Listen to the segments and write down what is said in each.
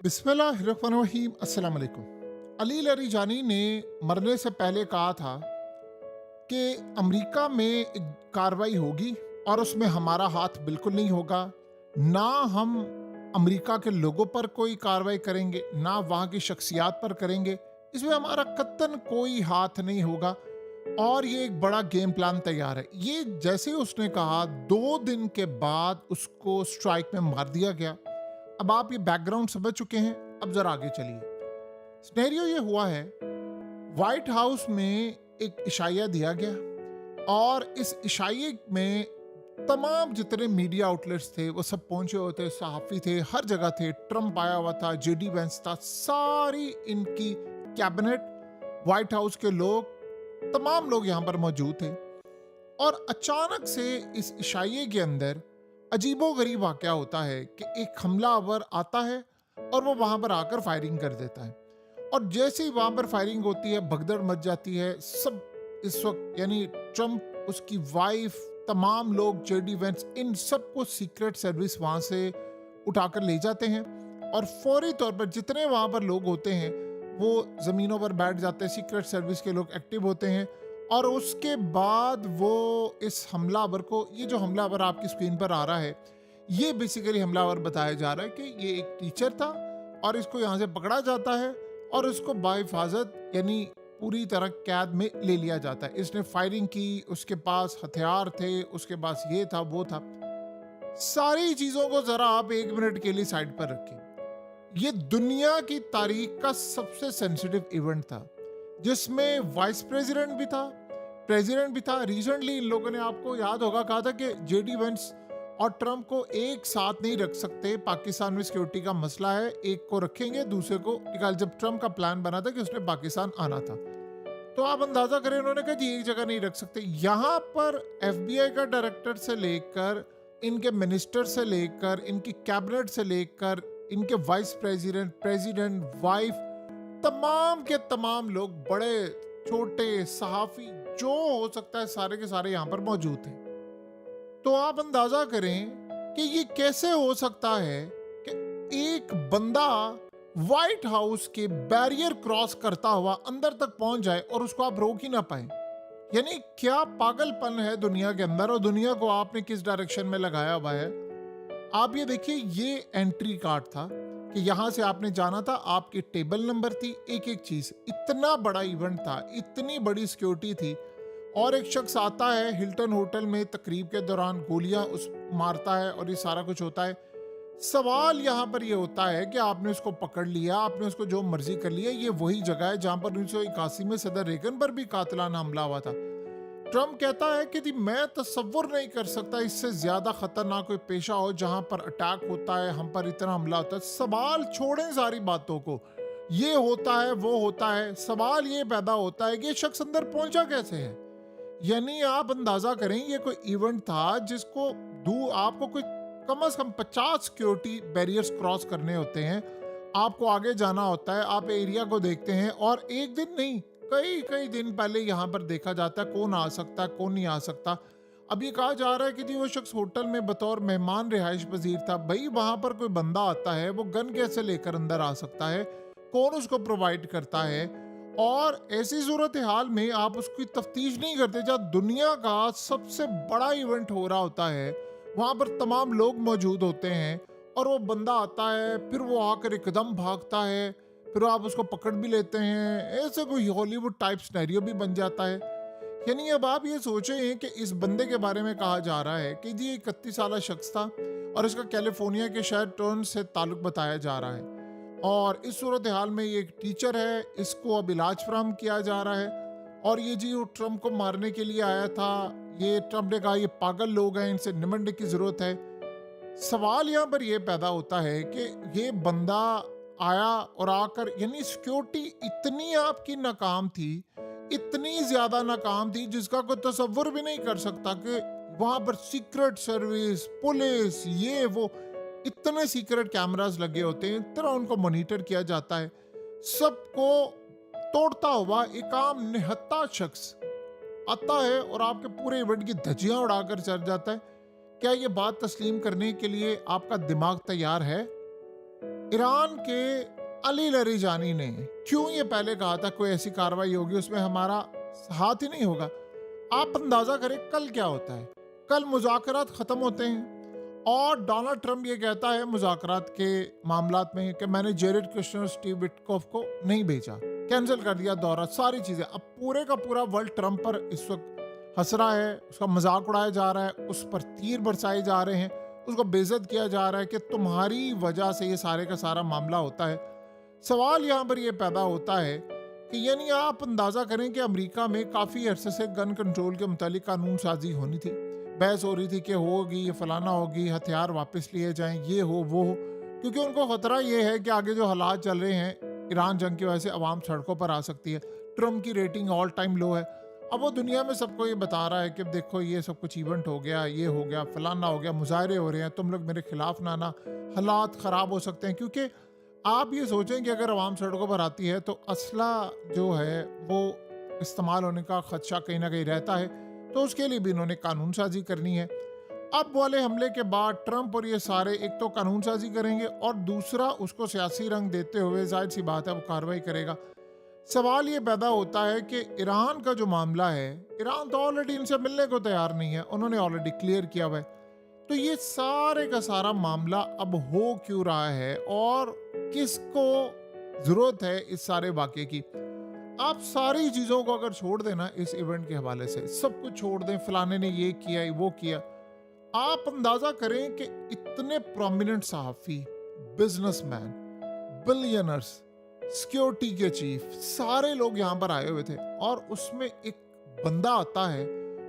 बिस्मिल्लाहिर्रहमानिर्रहीम। अस्सलाम वालेकुम। अली लरिजानी ने मरने से पहले कहा था कि अमेरिका में एक कार्रवाई होगी और उसमें हमारा हाथ बिल्कुल नहीं होगा। ना हम अमेरिका के लोगों पर कोई कार्रवाई करेंगे, ना वहाँ की शख्सियात पर करेंगे। इसमें हमारा कतन कोई हाथ नहीं होगा और ये एक बड़ा गेम प्लान तैयार है। ये जैसे ही उसने कहा, 2 दिन के बाद उसको स्ट्राइक में मार दिया गया। अब आप ये बैकग्राउंड समझ चुके हैं, अब जरा आगे चलिए। सिनेरियो ये हुआ है, व्हाइट हाउस में एक इशाया दिया गया और इस इशाये में तमाम जितने मीडिया आउटलेट्स थे वो सब पहुंचे हुए थे, सहाफ़ी थे, हर जगह थे। ट्रंप आया हुआ था, जेडी वेंस था, सारी इनकी कैबिनेट, व्हाइट हाउस के लोग, तमाम लोग यहाँ पर मौजूद थे। और अचानक से इस इशाये के अंदर अजीबोगरीब वाक़या होता है कि एक हमलावर आता है और वो वहाँ पर आकर फायरिंग कर देता है। और जैसे ही वहाँ पर फायरिंग होती है, भगदड़ मच जाती है। सब इस वक्त यानी ट्रंप, उसकी वाइफ, तमाम लोग, जेडी वेंस, इन सबको सीक्रेट सर्विस वहाँ से उठाकर ले जाते हैं और फौरी तौर पर जितने वहाँ पर लोग होते हैं वो ज़मीनों पर बैठ जाते हैं। सीक्रेट सर्विस के लोग एक्टिव होते हैं और उसके बाद वो इस हमलावर को, ये जो हमलावर आपकी स्क्रीन पर आ रहा है, ये बेसिकली हमलावर बताया जा रहा है कि ये एक टीचर था और इसको यहाँ से पकड़ा जाता है और इसको बाहिफाजत यानी पूरी तरह कैद में ले लिया जाता है। इसने फायरिंग की, उसके पास हथियार थे, उसके पास ये था, वो था। सारी चीज़ों को ज़रा आप 1 मिनट के लिए साइड पर रखें। ये दुनिया की तारीख का सबसे सेंसिटिव इवेंट था जिसमें वाइस प्रेसिडेंट भी था। रिसेंटली इन लोगों ने, आपको याद होगा, कहा था कि जेडी वेंस और ट्रंप को एक साथ नहीं रख सकते, पाकिस्तान में सिक्योरिटी का मसला है, एक को रखेंगे दूसरे को निकाल। जब ट्रंप का प्लान बना था कि उसने पाकिस्तान आना था, तो आप अंदाजा करें, उन्होंने कहा जी एक जगह नहीं रख सकते। यहाँ पर एफबीआई का डायरेक्टर से लेकर, इनके मिनिस्टर से लेकर, इनकी कैबिनेट से लेकर, इनके वाइस प्रेसिडेंट, वाइफ, तमाम के तमाम लोग, बड़े छोटे, सहाफी, जो हो सकता है सारे के सारे यहाँ पर मौजूद थे। तो आप अंदाजा करें कि ये कैसे हो सकता है कि एक बंदा व्हाइट हाउस के बैरियर क्रॉस करता हुआ अंदर तक पहुंच जाए और उसको आप रोक ही ना पाए। यानी क्या पागलपन है दुनिया के अंदर, और दुनिया को आपने किस डायरेक्शन में लगाया हुआ है। आप ये देखिए, ये एंट्री कार्ड था कि यहाँ से आपने जाना था, आपकी टेबल नंबर थी, एक एक चीज। इतना बड़ा इवेंट था, इतनी बड़ी सिक्योरिटी थी। और एक शख्स आता है हिल्टन होटल में तकरीब के दौरान, गोलियां उस मारता है और ये सारा कुछ होता है। सवाल यहाँ पर ये होता है कि आपने उसको पकड़ लिया, आपने उसको जो मर्जी कर लिया। ये वही जगह है जहाँ पर 1981 में सदर रेगन पर भी कातिलाना हमला हुआ था। ट्रंप कहता है कि मैं तसव्वुर नहीं कर सकता इससे ज्यादा खतरनाक कोई पेशा हो जहां पर अटैक होता है, हम पर इतना हमला होता है। सवाल छोड़ें सारी बातों को, ये होता है, वो होता है। सवाल ये पैदा होता है कि ये शख्स अंदर पहुंचा कैसे है। यानी आप अंदाजा करें, ये कोई इवेंट था जिसको आपको कोई कम से कम 50 सिक्योरिटी बैरियर्स क्रॉस करने होते हैं, आपको आगे जाना होता है, आप एरिया को देखते हैं और एक दिन नहीं, कई कई दिन पहले यहाँ पर देखा जाता है कौन आ सकता है, कौन नहीं आ सकता। अब ये कहा जा रहा है कि जी वो शख्स होटल में बतौर मेहमान रिहाइश पजीर था। भाई वहां पर कोई बंदा आता है, वो गन कैसे लेकर अंदर आ सकता है, कौन उसको प्रोवाइड करता है। और ऐसी सूरत हाल में आप उसकी तफ्तीश नहीं करते। जहाँ दुनिया का सबसे बड़ा इवेंट हो रहा होता है, वहां पर तमाम लोग मौजूद होते हैं और वो बंदा आता है, फिर वो आकर एकदम भागता है, फिर आप उसको पकड़ भी लेते हैं। ऐसे कोई हॉलीवुड टाइप सिनेरियो भी बन जाता है। यानी अब आप ये सोचें कि इस बंदे के बारे में कहा जा रहा है कि जी 31 साल शख्स था और इसका कैलिफोर्निया के शहर टोरंटो से ताल्लुक बताया जा रहा है। और इस सूरत हाल में ये एक टीचर है, इसको अब इलाज फराहम किया जा रहा है। और ये जी वो ट्रंप को मारने के लिए आया था। ये ट्रंप ने कहा ये पागल लोग हैं, इनसे निमटने की जरूरत है। सवाल यहाँ पर यह पैदा होता है कि ये बंदा आया और आकर, यानी सिक्योरिटी इतनी आपकी नाकाम थी, इतनी ज्यादा नाकाम थी जिसका कोई तसव्वुर भी नहीं कर सकता कि वहां पर सीक्रेट सर्विस, पुलिस, ये वो, इतने सीक्रेट कैमरास लगे होते हैं, इतना उनको मॉनिटर किया जाता है। सबको तोड़ता हुआ एक आम निहत्ता शख्स आता है और आपके पूरे इवेंट की धज्जियां उड़ाकर चल जाता है। क्या ये बात तस्लीम करने के लिए आपका दिमाग तैयार है? ईरान के अली लरीजानी ने क्यों ये पहले कहा था कोई ऐसी कार्रवाई होगी उसमें हमारा हाथ ही नहीं होगा। आप अंदाजा करें कल क्या होता है। कल मुज़ाकरात खत्म होते हैं और डोनाल्ड ट्रंप ये कहता है मुज़ाकरात के मामलात में कि मैंने जेरेड कुशनर, स्टीव विटकॉफ को नहीं भेजा, कैंसिल कर दिया दौरा, सारी चीजें। अब पूरे का पूरा वर्ल्ड ट्रंप पर इस वक्त हंस रहा है, उसका मजाक उड़ाया जा रहा है, उस पर तीर बरसाए जा रहे हैं, उसको बेइज्जत किया जा रहा है कि तुम्हारी वजह से ये सारे का सारा मामला होता है। सवाल यहाँ पर ये पैदा होता है कि यानी आप अंदाजा करें कि अमेरिका में काफ़ी अरसे से गन कंट्रोल के मुतालिक कानून साजी होनी थी, बहस हो रही थी कि होगी ये फलाना होगी, हथियार वापस लिए जाएं, ये हो वो हो, क्योंकि उनको खतरा ये है कि आगे जो हालात चल रहे हैं ईरान जंग की वजह से अवाम सड़कों पर आ सकती है। ट्रम्प की रेटिंग ऑल टाइम लो है। अब वो दुनिया में सबको ये बता रहा है कि देखो ये सब कुछ इवेंट हो गया, ये हो गया, फलाना हो गया, मुजाहरे हो रहे हैं, तुम लोग मेरे खिलाफ ना आना, हालात ख़राब हो सकते हैं। क्योंकि आप ये सोचें कि अगर अवाम सड़कों पर आती है तो असला जो है वो इस्तेमाल होने का खदशा कहीं ना कहीं रहता है, तो उसके लिए भी इन्होंने कानून साजी करनी है। अब वाले हमले के बाद ट्रंप और ये सारे एक तो कानून साजी करेंगे और दूसरा उसको सियासी रंग देते हुए जाहिर सी बात है वो कार्रवाई करेगा। सवाल ये पैदा होता है कि ईरान का जो मामला है, ईरान तो ऑलरेडी इनसे मिलने को तैयार नहीं है, उन्होंने ऑलरेडी क्लियर किया हुआ है। तो ये सारे का सारा मामला अब हो क्यों रहा है और किसको जरूरत है इस सारे वाक़े की। आप सारी चीज़ों को अगर छोड़ देना इस इवेंट के हवाले से, सब कुछ छोड़ दें, फलाने ने ये किया वो किया, आप अंदाजा करें कि इतने प्रोमिनेंट सहाफ़ी, बिजनेसमैन, बिलियनर्स, सिक्योरिटी के चीफ, सारे लोग यहाँ पर आए हुए थे और उसमें एक बंदा आता है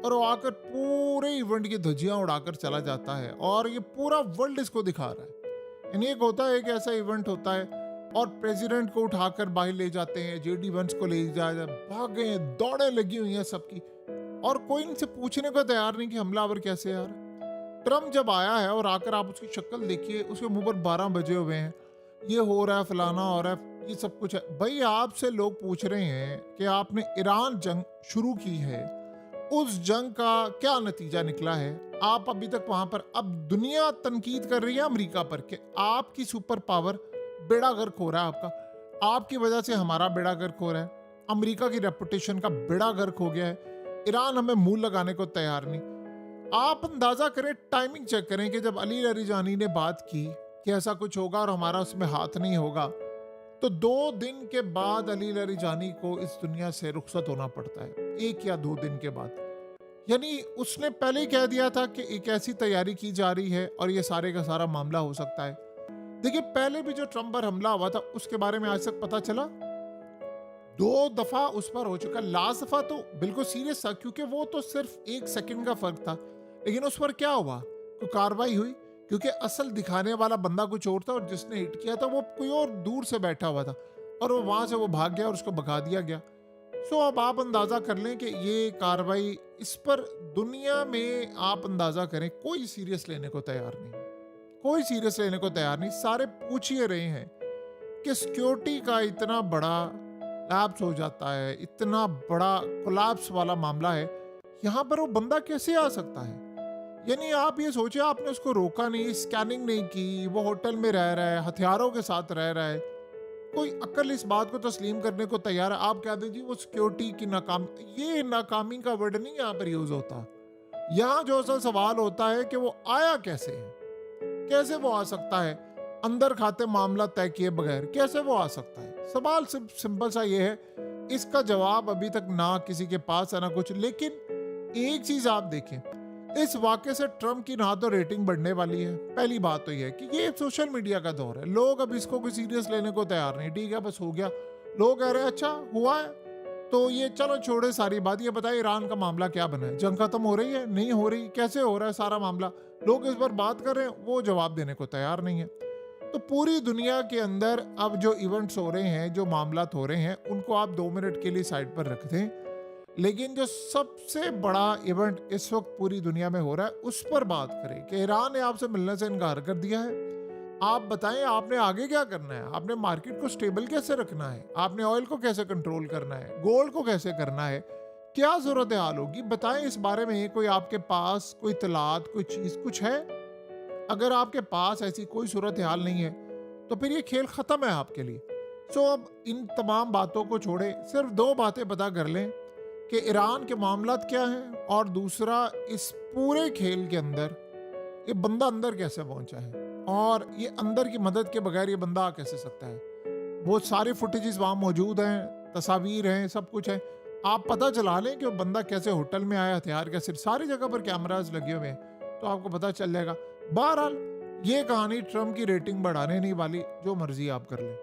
और वो आकर पूरे इवेंट की धज्जियां उड़ाकर चला जाता है और ये पूरा वर्ल्ड इसको दिखा रहा है। यानी एक होता है कि ऐसा इवेंट होता है और प्रेसिडेंट को उठाकर बाहर ले जाते हैं, जेडी वंस को ले जाए, भागे हैं, दौड़े लगी हुई हैं सबकी, और कोई इनसे पूछने को तैयार नहीं कि हमलावर कैसे आ रहा है। ट्रम्प जब आया है और आकर आप उसकी शक्ल देखिए, उसके मुंह पर 12 बजे हुए हैं, ये हो रहा है, फलाना हो रहा है, ये सब कुछ है। भाई आपसे लोग पूछ रहे हैं कि आपने ईरान जंग शुरू की है, उस जंग का क्या नतीजा निकला है। आप अभी तक वहां पर, अब दुनिया तनकीद कर रही है अमेरिका पर कि आपकी सुपर पावर बेड़ा गर्क हो रहा है आपका, आपकी वजह से हमारा बेड़ा गर्क हो रहा है, अमेरिका की रेपुटेशन का बेड़ा गर्क हो गया है, ईरान हमें मुंह लगाने को तैयार नहीं। आप अंदाजा करें, टाइमिंग चेक करें कि जब अली लरीजानी ने बात की कि ऐसा कुछ होगा और हमारा उसमें हाथ नहीं होगा, तो 2 दिन के बाद अली लरीजानी को इस दुनिया से रुखसत होना पड़ता है, 1 या 2 दिन के बाद। यानी उसने पहले ही कह दिया था कि एक ऐसी तैयारी की जा रही है और ये सारे का सारा मामला हो सकता है। देखिए पहले भी जो ट्रंप पर हमला हुआ था उसके बारे में आज तक पता चला, 2 दफा उस पर हो चुका। लास्ट दफा तो बिल्कुल सीरियस था क्योंकि वो तो सिर्फ 1 सेकंड का फर्क था, लेकिन उस पर क्या हुआ, कोई कार्रवाई हुई, क्योंकि असल दिखाने वाला बंदा कुछ और था और जिसने हिट किया था वो कोई और दूर से बैठा हुआ था और वो वहां से वो भाग गया और उसको भगा दिया गया। सो अब आप अंदाजा कर लें कि ये कार्रवाई, इस पर दुनिया में आप अंदाजा करें कोई सीरियस लेने को तैयार नहीं, कोई सीरियस लेने को तैयार नहीं। सारे पूछ ही रहे हैं कि सिक्योरिटी का इतना बड़ा लैप्स हो जाता है, इतना बड़ा कोलैप्स वाला मामला है, यहाँ पर वो बंदा कैसे आ सकता है। यानी आप ये सोचिए, आपने उसको रोका नहीं, स्कैनिंग नहीं की, वो होटल में रह रहा है, हथियारों के साथ रह रहा है, कोई अक्ल इस बात को तस्लीम करने को तैयार है। आप कह दीजिए वो सिक्योरिटी की नाकामी, ये नाकामी का वर्ड नहीं यहाँ पर यूज होता। यहाँ जो असल सवाल होता है कि वो आया कैसे है, कैसे वो आ सकता है, अंदर खाते मामला तय किए बगैर कैसे वो आ सकता है। सवाल सिंपल सा ये है, इसका जवाब अभी तक ना किसी के पास है ना कुछ। लेकिन एक चीज आप देखें, इस वाक़े से ट्रम्प की ना तो रेटिंग बढ़ने वाली है। पहली बात तो ये है कि ये सोशल मीडिया का दौर है, लोग अब इसको कोई सीरियस लेने को तैयार नहीं। ठीक है बस हो गया, लोग कह रहे हैं अच्छा हुआ है तो ये चलो छोड़े सारी बात, ये बताए ईरान का मामला क्या बना है, जंग खत्म हो रही है, नहीं हो रही, कैसे हो रहा है सारा मामला, लोग इस पर बात कर रहे हैं, वो जवाब देने को तैयार नहीं है। तो पूरी दुनिया के अंदर अब जो इवेंट्स हो रहे हैं, जो मामला हो रहे हैं, उनको आप 2 मिनट के लिए साइड पर रख दें, लेकिन जो सबसे बड़ा इवेंट इस वक्त पूरी दुनिया में हो रहा है उस पर बात करें कि ईरान ने आपसे मिलने से इनकार कर दिया है। आप बताएं आपने आगे क्या करना है, आपने मार्केट को स्टेबल कैसे रखना है, आपने ऑयल को कैसे कंट्रोल करना है, गोल्ड को कैसे करना है, क्या सूरत हाल होगी, बताएं इस बारे में। कोई आपके पास कोई इत्तलात, कोई चीज कुछ है? अगर आपके पास ऐसी कोई सूरत हाल नहीं है तो फिर ये खेल ख़त्म है आपके लिए। सो अब इन तमाम बातों को छोड़े, सिर्फ 2 बातें पता कर लें कि ईरान के मामलात क्या हैं, और दूसरा इस पूरे खेल के अंदर ये बंदा अंदर कैसे पहुंचा है, और ये अंदर की मदद के बगैर ये बंदा आ कैसे सकता है। वो सारे फुटेजेस वहाँ मौजूद हैं, तस्वीर हैं, सब कुछ है। आप पता चला लें कि वो बंदा कैसे होटल में आया, हथियार कैसे, सारी जगह पर कैमराज लगे हुए हैं, तो आपको पता चल जाएगा। बहरहाल ये कहानी ट्रम्प की रेटिंग बढ़ाने नहीं वाली, जो मर्जी आप कर लें।